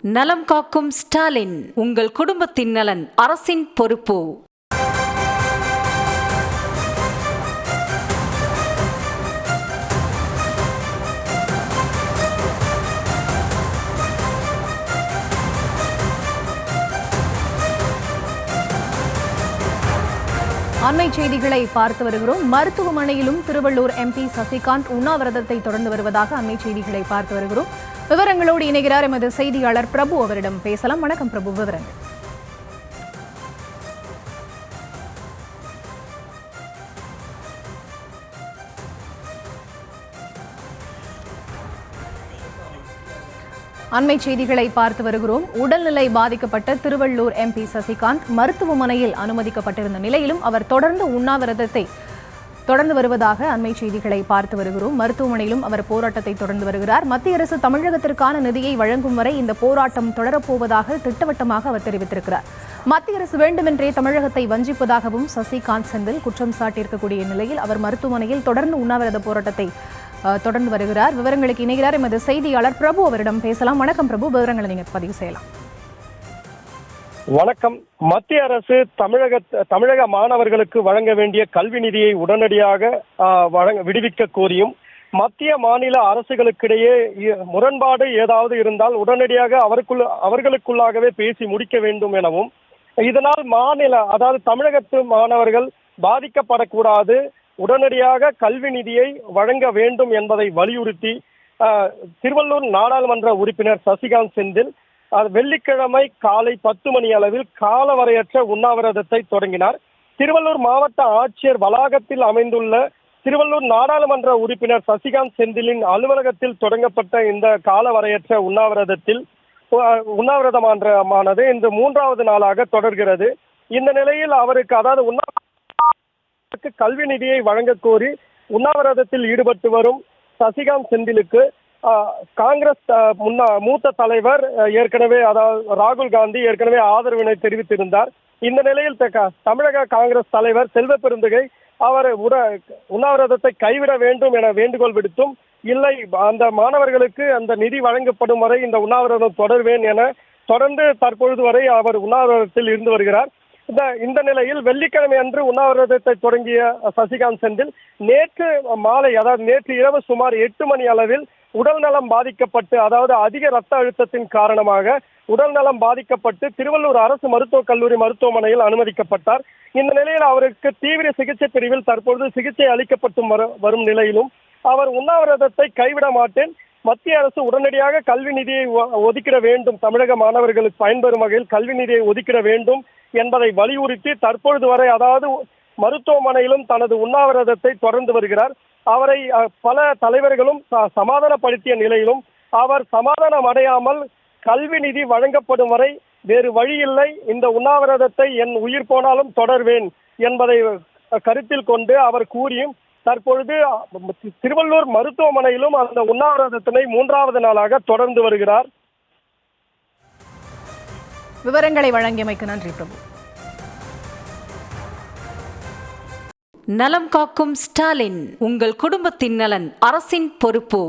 நலம் காக்கும் ஸ்டாலின், உங்கள் குடும்பத்தின் நலன் அரசின் பொறுப்பு. அண்மை செய்திகளை பார்த்து வருகிறோம். மருத்துவமனையிலும் திருவள்ளூர் எம்பி சசிகாந்த் உண்ணாவிரதத்தை தொடர்ந்து வருவதாக அண்மை செய்திகளை பார்த்து வருகிறோம். விவரங்களோடு இணைகிறார் எமது செய்தியாளர் பிரபு. அவரிடம் பேசலாம். வணக்கம் பிரபு, விவரங்கள். அண்மை செய்திகளை பார்த்து வருகிறோம். உடல்நிலை பாதிக்கப்பட்ட திருவள்ளூர் எம்பி சசிகாந்த் மருத்துவமனையில் அனுமதிக்கப்பட்டிருந்த நிலையிலும் அவர் தொடர்ந்து உண்ணாவிரதத்தை தொடர்ந்து வருவதாக அண்மை செய்திகளை பார்த்து வருகிறோம். மருத்துவமனையிலும் அவர் போராட்டத்தை தொடர்ந்து வருகிறார். மத்திய அரசு தமிழகத்திற்கான நிதியை வழங்கும் வரை இந்த போராட்டம் தொடரப்போவதாக திட்டவட்டமாக அவர் தெரிவித்திருக்கிறார். மத்திய அரசு வேண்டுமென்றே தமிழகத்தை வஞ்சிப்பதாகவும் சசிகாந்த் செந்தில் குற்றம் சாட்டியிருக்கக்கூடிய நிலையில் அவர் மருத்துவமனையில் தொடர்ந்து உண்ணாவிரத போராட்டத்தை தொடர்ந்து வருகிறார். விவரங்களுக்கு இணைகிறார் எமது செய்தியாளர் பிரபு. அவரிடம் பேசலாம். வணக்கம் பிரபு, விவரங்களை நீங்க பதிவு செய்யலாம். வணக்கம். மத்திய அரசு தமிழக மாணவர்களுக்கு வழங்க வேண்டிய கல்வி நிதியை உடனடியாக விடுவிக்க கோரியும், மத்திய மாநில அரசுகளுக்கிடையே முரண்பாடு ஏதாவது இருந்தால் உடனடியாக அவர்களுக்குள்ளாகவே பேசி முடிக்க வேண்டும் எனவும், இதனால் அதாவது தமிழகத்து மாணவர்கள் பாதிக்கப்படக்கூடாது, உடனடியாக கல்வி நிதியை வழங்க வேண்டும் என்பதை வலியுறுத்தி திருவள்ளூர் நாடாளுமன்ற உறுப்பினர் சசிகாந்த் செந்தில் வெள்ளிக்கிழமை காலை 10 மணி அளவில் காலவரையற்ற உண்ணாவிரதத்தை தொடங்கினார். திருவள்ளூர் மாவட்ட ஆட்சியர் வளாகத்தில் அமைந்துள்ள திருவள்ளூர் நாடாளுமன்ற உறுப்பினர் சசிகாந்த் செந்திலின் அலுவலகத்தில் தொடங்கப்பட்ட இந்த காலவரையற்ற உண்ணாவிரதமானது இன்று 3வது நாளாக தொடர்கிறது. இந்த நிலையில் அவருக்கு கல்வி நிதியை வழங்க கோரி உண்ணாவிரதத்தில் ஈடுபட்டு வரும் சசிகாந்த் செந்திலுக்கு காங்கிரஸ் மூத்த தலைவர் ராகுல் காந்தி ஏற்கனவே ஆதரவினை தெரிவித்திருந்தார். இந்த நிலையில் தமிழக காங்கிரஸ் தலைவர் செல்வ பெருந்தகை அவர் உண்ணாவிரதத்தை கைவிட வேண்டும் என வேண்டுகோள் விடுத்தும், இல்லை அந்த மாணவர்களுக்கு அந்த நிதி வழங்கப்படும் வரை இந்த உண்ணாவிரதம் தொடர்வேன் என தொடர்ந்து தற்பொழுது வரை அவர் உண்ணாவிரதத்தில் இருந்து வருகிறார். இந்த நிலையில் வெள்ளிக்கிழமை அன்று உண்ணாவிரதத்தை தொடங்கிய சசிகாந்த் செந்தில் நேற்று இரவு சுமார் 8 மணி அளவில் உடல் நலம் பாதிக்கப்பட்டு, அதாவது அதிக இரத்த அழுத்தத்தின் காரணமாக உடல் நலம் பாதிக்கப்பட்டு திருவள்ளூர் அரசு மருத்துவக் கல்லூரி மருத்துவமனையில் அனுமதிக்கப்பட்டார். இந்த நிலையில் அவருக்கு தீவிர சிகிச்சை பிரிவில் தற்பொழுது சிகிச்சை அளிக்கப்பட்டு வரும் நிலையிலும் அவர் உண்ணாவிரதத்தை கைவிட மாட்டேன், மத்திய அரசு உடனடியாக கல்வி நிதியை ஒதுக்கிட வேண்டும், தமிழக மாணவர்களுக்கு பயன்பெறும் வகையில் கல்வி நிதியை ஒதுக்கிட வேண்டும் என்பதை வலியுறுத்தி தற்பொழுது வரை மருத்துவமனையிலும் தனது உண்ணாவிரதத்தை தொடர்ந்து வருகிறார். அவரை பல தலைவர்களும் சமாதானப்படுத்திய நிலையிலும் அவர் சமாதானம் அடையாமல் கல்வி நிதி வழங்கப்படும் வரை வேறு வழியில்லை, இந்த உண்ணாவிரதத்தை என் உயிர் போனாலும் தொடர்வேன் என்பதை கருத்தில் கொண்டு அவர் கூறியும் தற்பொழுது திருவள்ளூர் மருத்துவமனையிலும் அந்த உண்ணாவிரதத்தினை 3வது நாளாக தொடர்ந்து வருகிறார். விவரங்களை வழங்கியமைக்கு நன்றி பிரபு. நலம் காக்கும் ஸ்டாலின், உங்கள் குடும்பத்தின் நலன் அரசின் பொறுப்பு.